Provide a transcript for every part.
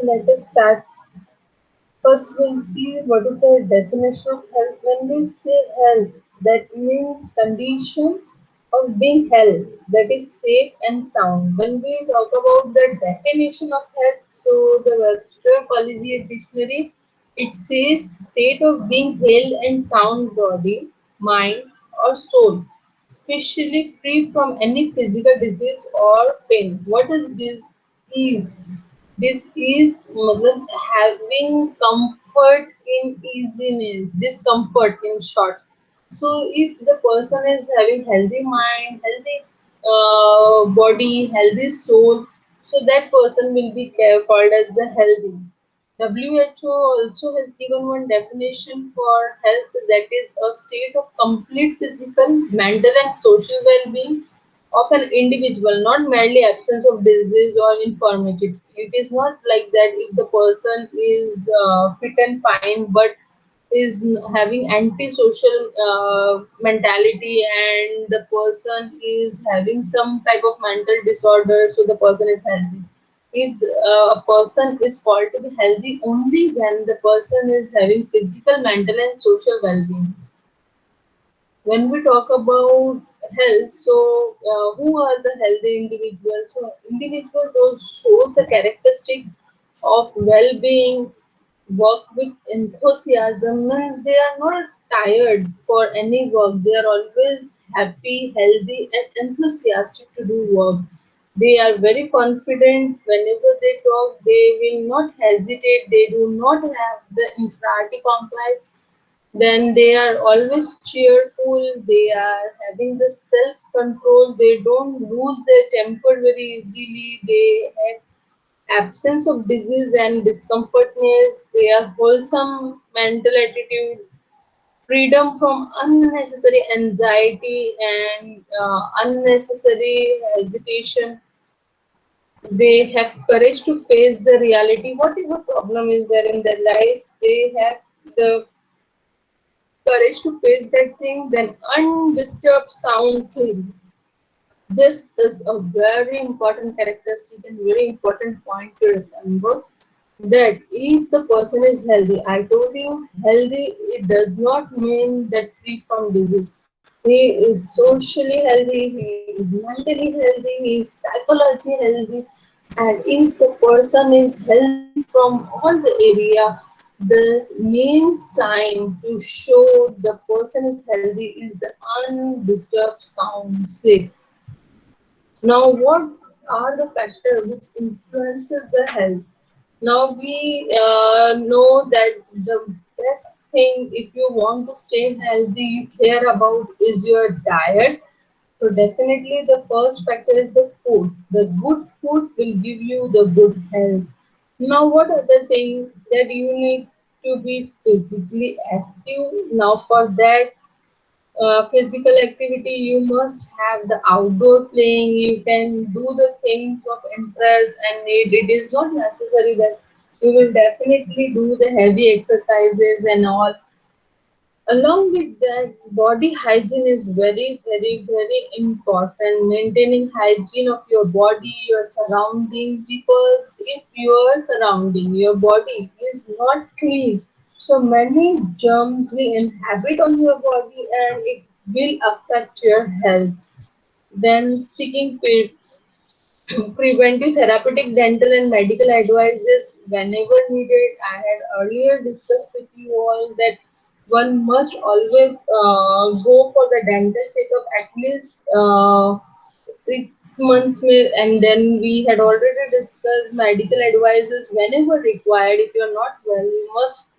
let us start. First, we'll see what is the definition of health. When we say health, that means condition of being health, that is safe and sound. When we talk about the definition of health, so the Webster Collegiate Dictionary, it says state of being held and sound body, mind, or soul, especially free from any physical disease or pain. What is this? Is this is मतलब having comfort in easiness, discomfort in short. So if the person is having healthy mind, healthy body, healthy soul, so that person will be called as the healthy. WHO also has given one definition for health, that is a state of complete physical, mental, and social well-being of an individual, not merely absence of disease or infirmity. It is not like that if the person is fit and fine but is having antisocial mentality, and the person is having some type of mental disorder, so the person is healthy. If a person is called to be healthy only when the person is having physical, mental, and social well-being. When we talk about health, so who are the healthy individuals? So individual those shows the characteristic of well-being, work with enthusiasm, means they are not tired for any work. They are always happy, healthy, and enthusiastic to do work. They are very confident whenever they talk. They will not hesitate. They do not have the inferiority complex. Then they are always cheerful. They are having the self control. They don't lose their temper very easily. They have absence of disease and discomfortness. They are wholesome mental attitude, freedom from unnecessary anxiety and unnecessary hesitation. They have courage to face the reality. Whatever problem is there in their life, they have the courage to face that thing. Then undisturbed sound sleep. This is a very important characteristic and very important point to remember, that if the person is healthy, I told you healthy, it does not mean that free from disease. He is socially healthy, he is mentally healthy, he is psychologically healthy, and if the person is healthy from all the area, the main sign to show the person is healthy is the undisturbed sound sleep. Now, what are the factors which influences the health? Now we know that the best thing if you want to stay healthy, you care about is your diet. So definitely the first factor is the food. The good food will give you the good health. Now what other thing that you need to be physically active? Now for that physical activity, you must have the outdoor playing. You can do the things of interest and need. It is not necessary that you will definitely do the heavy exercises and all. Along with that, body hygiene is very, very, very important. Maintaining hygiene of your body, your surrounding, because if your surrounding, your body is not clean, so many germs will inhabit on your body and it will affect your health. Then seeking preventive therapeutic dental and medical advices whenever needed. I had earlier discussed with you all that one must always go for the dental checkup at least 6 months and then we had already discussed medical advices whenever required. If you're not well, you must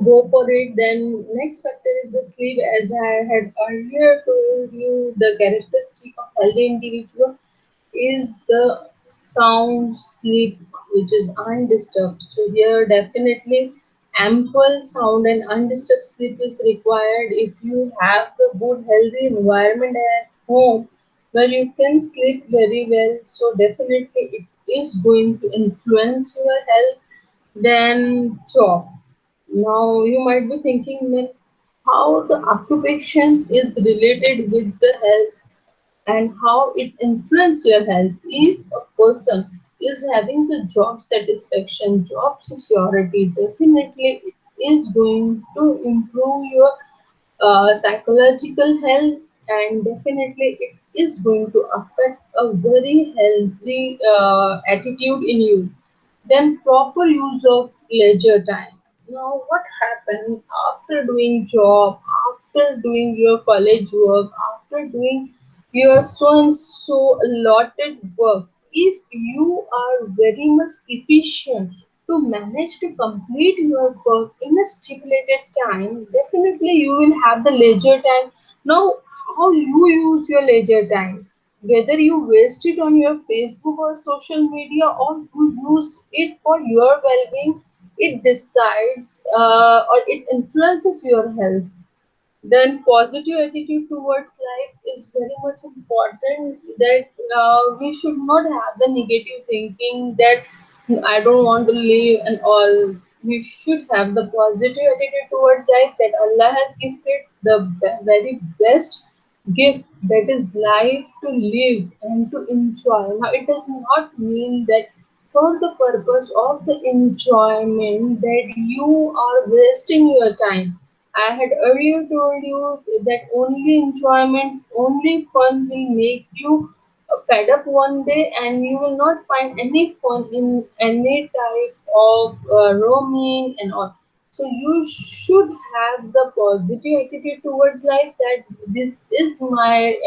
go for it. Then next factor is the sleep. As I had earlier told you, the characteristic of healthy individual is the sound sleep which is undisturbed. So here definitely ample sound and undisturbed sleep is required if you have the good healthy environment at home where you can sleep very well. So definitely it is going to influence your health. Then job. Now you might be thinking that how the occupation is related with the health and how it influences your health. If a person is having the job satisfaction, job security, definitely it is going to improve your psychological health, and definitely it is going to affect a very healthy attitude in you. Then proper use of leisure time. Now what happened after doing job, after doing your college work, after doing your so and so allotted work, if you are very much efficient to manage to complete your work in a stipulated time, definitely you will have the leisure time. Now, how you use your leisure time, whether you waste it on your Facebook or social media or you use it for your well-being, it decides or it influences your health. Then positive attitude towards life is very much important, that we should not have the negative thinking that I don't want to live and all. We should have the positive attitude towards life, that Allah has gifted the very best gift, that is life to live and to enjoy. Now it does not mean that for the purpose of the enjoyment that you are wasting your time. I had earlier told you that only enjoyment, only fun will make you fed up one day, and you will not find any fun in any type of roaming and all. So you should have the positive attitude towards life, that this is my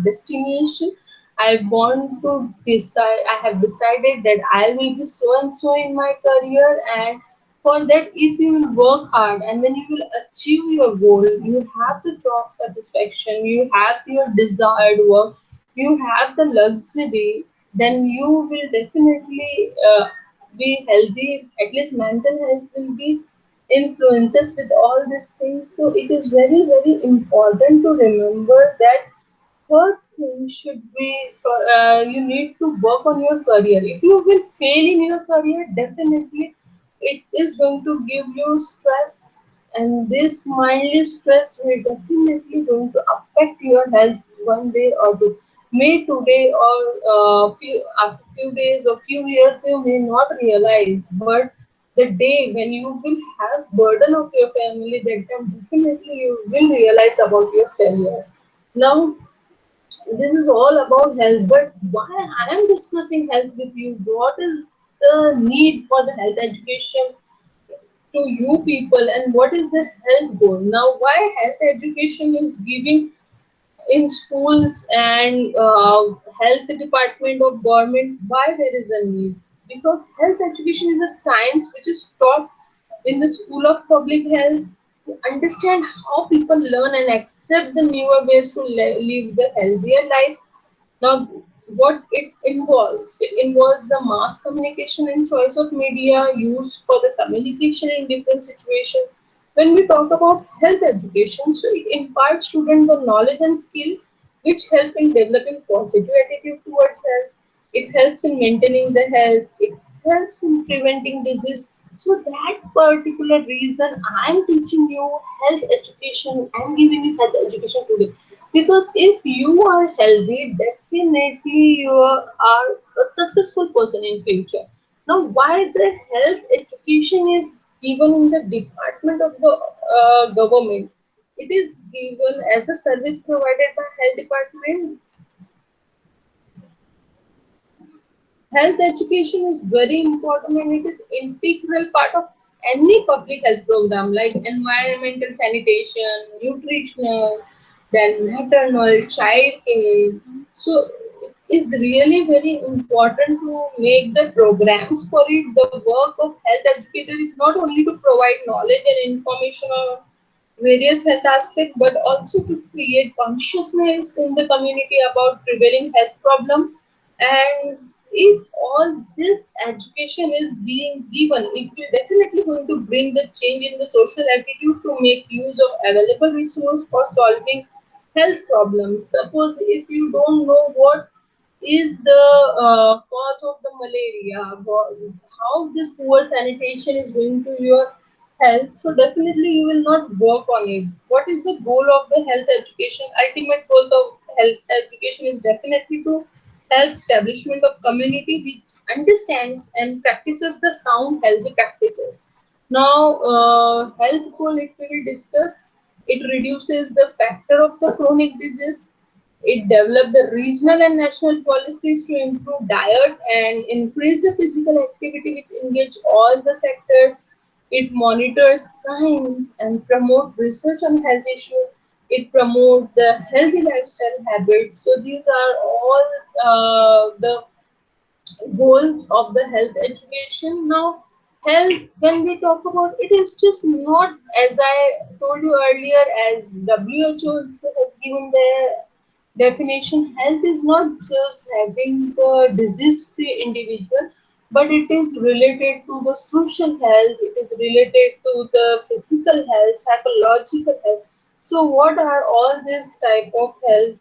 destination. I want to decide. I have decided that I will be so and so in my career, and for that, if you will work hard and then you will achieve your goal, you have the job satisfaction, you have your desired work, you have the luxury, then you will definitely be healthy. At least mental health will be influences with all these things. So it is very, very important to remember that first thing should be you need to work on your career. If you will fail in your career, definitely it is going to give you stress, and this mindless stress will definitely going to affect your health one day or two. May today or after few days or few years you may not realize, but the day when you will have burden of your family, that time definitely you will realize about your failure. Now this is all about health, but why I am discussing health with you? What is the need for the health education to you people, and what is the health goal? Now, why health education is giving in schools and health department of government? Why there is a need? Because health education is a science which is taught in the school of public health to understand how people learn and accept the newer ways to live the healthier life. Now, what it involves the mass communication and choice of media used for the communication in different situations. When we talk about health education, so it imparts students the knowledge and skill which help in developing positive attitude towards health. It helps in maintaining the health. It helps in preventing disease. So that particular reason I'm teaching you health education. I'm giving you health education today, because if you are healthy, definitely you are a successful person in future. Now, why the health education is given in the department of the government? It is given as a service provided by health department. Health education is very important, and it is integral part of any public health program like environmental sanitation, nutritional, then maternal, child care. So it is really very important to make the programs for it. The work of health educator is not only to provide knowledge and information on various health aspects, but also to create consciousness in the community about prevailing health problem. And if all this education is being given, it will definitely going to bring the change in the social attitude to make use of available resource for solving health problems. Suppose if you don't know what is the cause of the malaria, how this poor sanitation is going to your health, so definitely you will not work on it. What is the goal of the health education? Ultimate goal of health education is definitely to help establishment of community which understands and practices the sound healthy practices. Now, health goal, if we will discuss, it reduces the factor of the chronic disease. It developed the regional and national policies to improve diet and increase the physical activity which engage all the sectors. It monitors science and promote research on health issues. It promotes the healthy lifestyle habits. So these are all the goals of the health education. Now, health, when we talk about it, is just not, as I told you earlier, as WHO has given the definition, health is not just having the disease free individual, but it is related to the social health, it is related to the physical health, psychological health. So, what are all these type of health?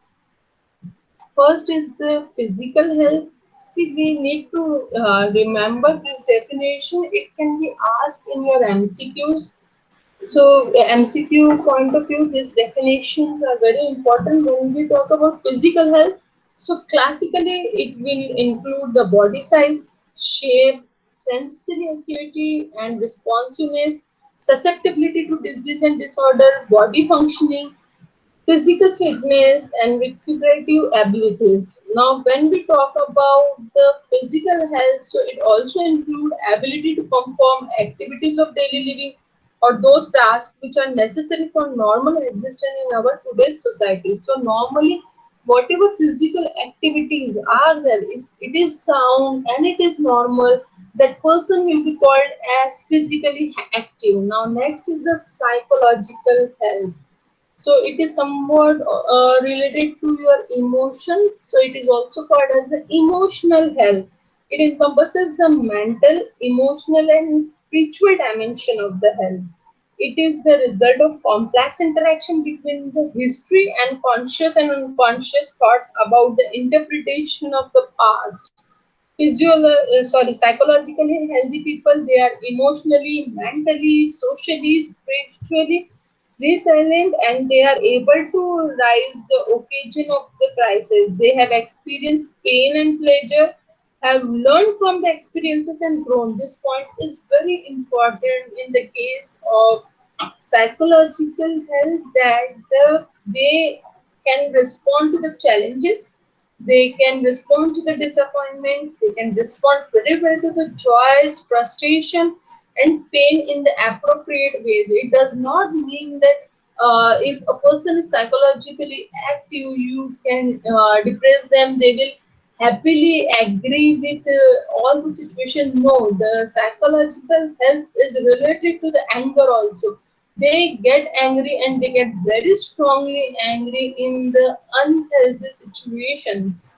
First is the physical health. See, we need to remember this definition. It can be asked in your MCQs. So, MCQ point of view, these definitions are very important when we talk about physical health. So, classically, it will include the body size, shape, sensory acuity, and responsiveness, susceptibility to disease and disorder, body functioning, physical fitness and recuperative abilities. Now, when we talk about the physical health, so it also includes ability to perform activities of daily living or those tasks which are necessary for normal existence in our today's society. So, normally, whatever physical activities are there, if it is sound and it is normal, that person will be called as physically active. Now, next is the psychological health. So it is somewhat related to your emotions. So it is also called as the emotional health. It encompasses the mental, emotional, and spiritual dimension of the health. It is the result of complex interaction between the history and conscious and unconscious thought about the interpretation of the past. Psychologically healthy people, they are emotionally, mentally, socially, spiritually resilient, and they are able to rise the occasion of the crisis. They have experienced pain and pleasure, have learned from the experiences and grown. This point is very important in the case of psychological health, that they can respond to the challenges, they can respond to the disappointments, they can respond very well to the joys, frustration, and pain in the appropriate ways. It does not mean that if a person is psychologically active, you can depress them, they will happily agree with all the situation. No, the psychological health is related to the anger also. They get angry and they get very strongly angry in the unhealthy situations.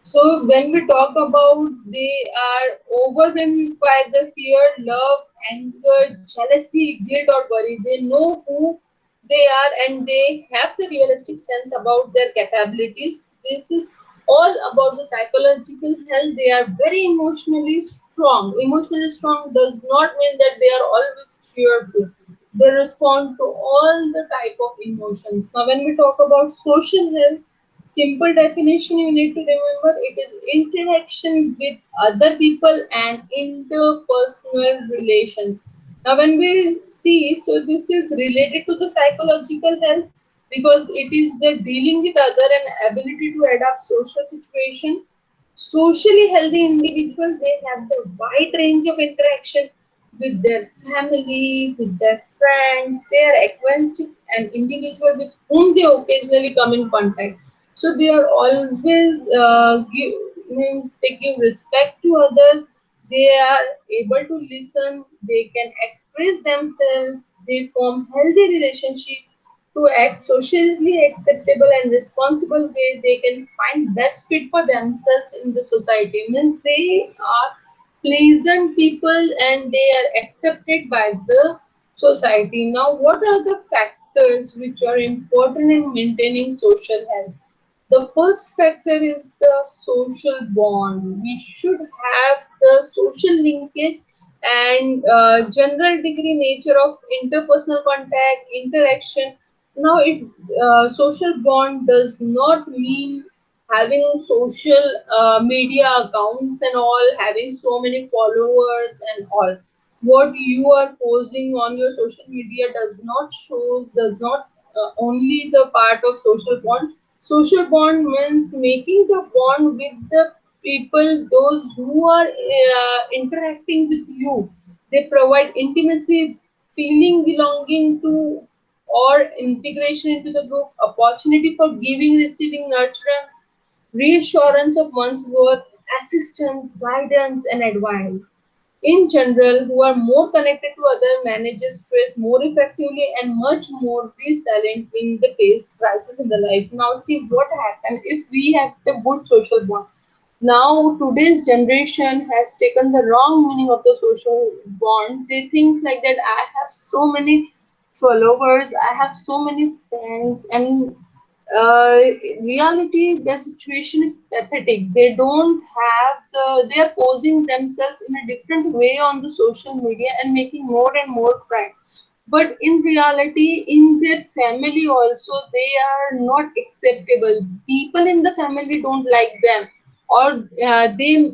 So when we talk about, they are overwhelmed by the fear, love, anger, jealousy, guilt, or worry. They know who they are and they have the realistic sense about their capabilities. This is all about the psychological health. They are very emotionally strong. Emotionally strong does not mean that they are always cheerful. They respond to all the type of emotions. Now, when we talk about social health, simple definition you need to remember, it is interaction with other people and interpersonal relations. Now, when we see, so this is related to the psychological health because it is the dealing with other and ability to adapt social situation. Socially healthy individuals, they have the wide range of interaction with their family, with their friends. They are acquainted and individual with whom they occasionally come in contact. So they are always means they give respect to others. They are able to listen. They can express themselves. They form healthy relationship to act socially acceptable and responsible way. They can find best fit for themselves in the society. Means they are pleasant people and they are accepted by the society. Now, what are the factors which are important in maintaining social health? The first factor is the social bond. We should have the social linkage and general degree nature of interpersonal contact, interaction. Now, it social bond does not mean having social media accounts and all, having so many followers and all. What you are posing on your social media does not only the part of social bond. Social bond means making the bond with the people, those who are interacting with you. They provide intimacy, feeling belonging to, or integration into the group, opportunity for giving, receiving nurturance, reassurance of one's worth, assistance, guidance, and advice. In general, who are more connected to others, manages stress more effectively, and much more resilient in the face crisis in the life. Now, see what happens if we have the good social bond. Now, today's generation has taken the wrong meaning of the social bond. They think like that I have so many followers, I have so many friends, and uh, reality, their situation is pathetic. They don't have they are posing themselves in a different way on the social media and making more and more friends. But in reality, in their family also, they are not acceptable. People in the family don't like them, or they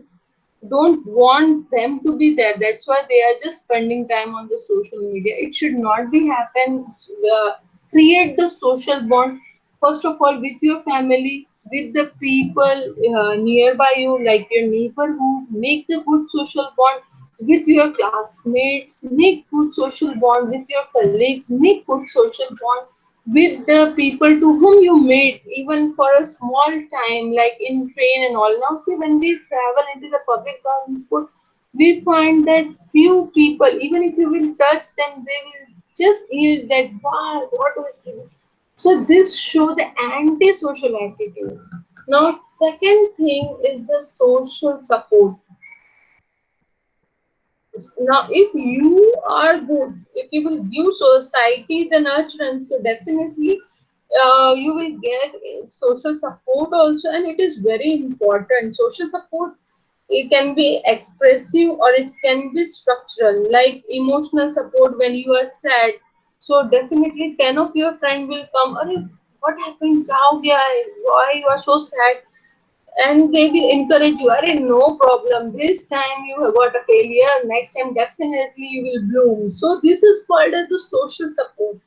don't want them to be there. That's why they are just spending time on the social media. It should not be happen. uh, Create the social bond first of all with your family, with the people nearby you, like your neighborhood. Make the good social bond with your classmates, make good social bond with your colleagues, make good social bond with the people to whom you meet, even for a small time, like in train and all. Now, see, when we travel into the public transport, we find that few people, even if you will touch them, they will just feel that, wow, what do we do? So, this show the anti-social attitude. Now, second thing is the social support. Now, if you are good, if you will give society the nurturance, so definitely you will get social support also, and it is very important. Social support, it can be expressive or it can be structural, like emotional support when you are sad. So definitely 10 of your friend will come, "Arey, what happened? How why you are so sad?" And they will encourage you. Are no problem. This time you have got a failure. Next time definitely you will bloom. So this is called as the social support.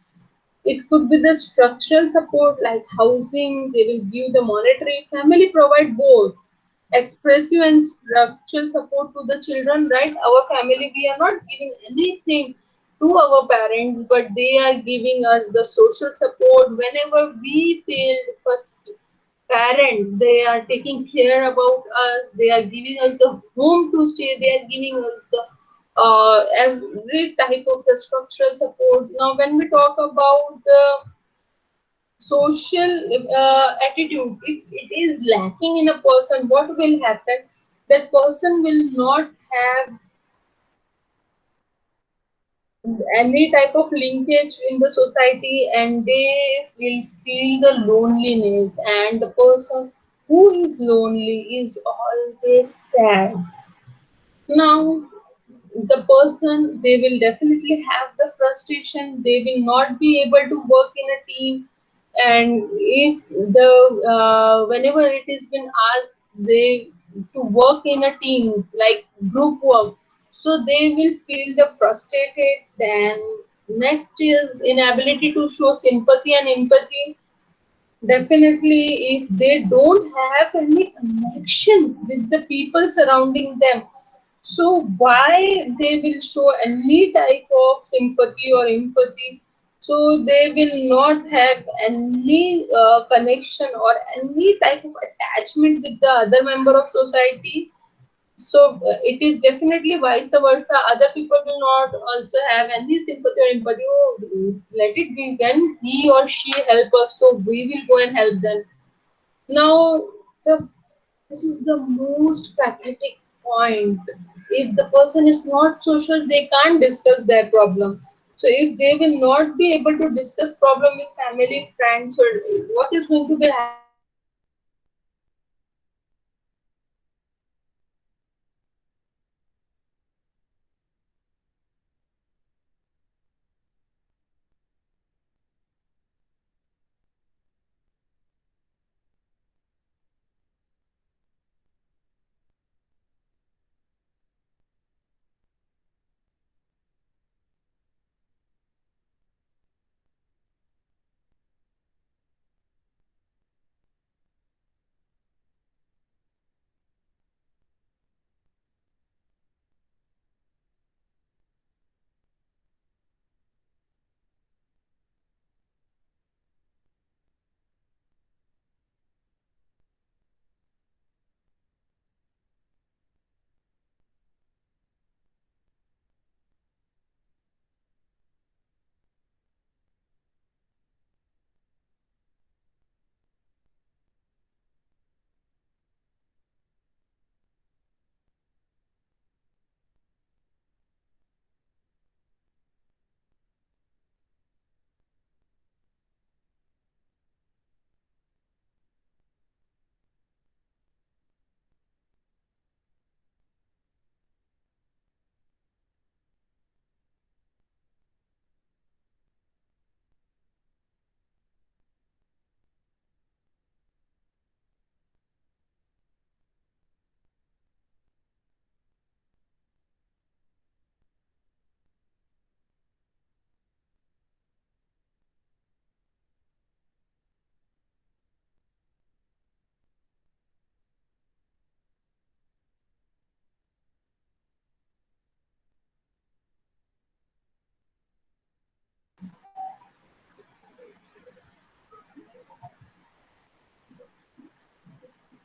It could be the structural support like housing. They will give the monetary. Family provide both expressive and structural support to the children. Right? Our family, we are not giving anything to our parents, but they are giving us the social support whenever we feel first parent. They are taking care about us. They are giving us the home to stay. They are giving us the every type of the structural support. Now when we talk about the social attitude, if it is lacking in a person, what will happen? That person will not have any type of linkage in the society, and they will feel the loneliness, and the person who is lonely is always sad. Now the person, they will definitely have the frustration. They will not be able to work in a team. And if the whenever it has been asked they to work in a team like group work, so they will feel the frustrated. Then next is inability to show sympathy and empathy. Definitely, if they don't have any connection with the people surrounding them, so why they will show any type of sympathy or empathy? So they will not have any connection or any type of attachment with the other member of society. So it is definitely vice versa. Other people will not also have any sympathy or empathy. Oh, let it be. When he or she help us, so we will go and help them. Now, the this is the most pathetic point. If the person is not social, they can't discuss their problem. So if they will not be able to discuss problem with family, friends, or what is going to be happen?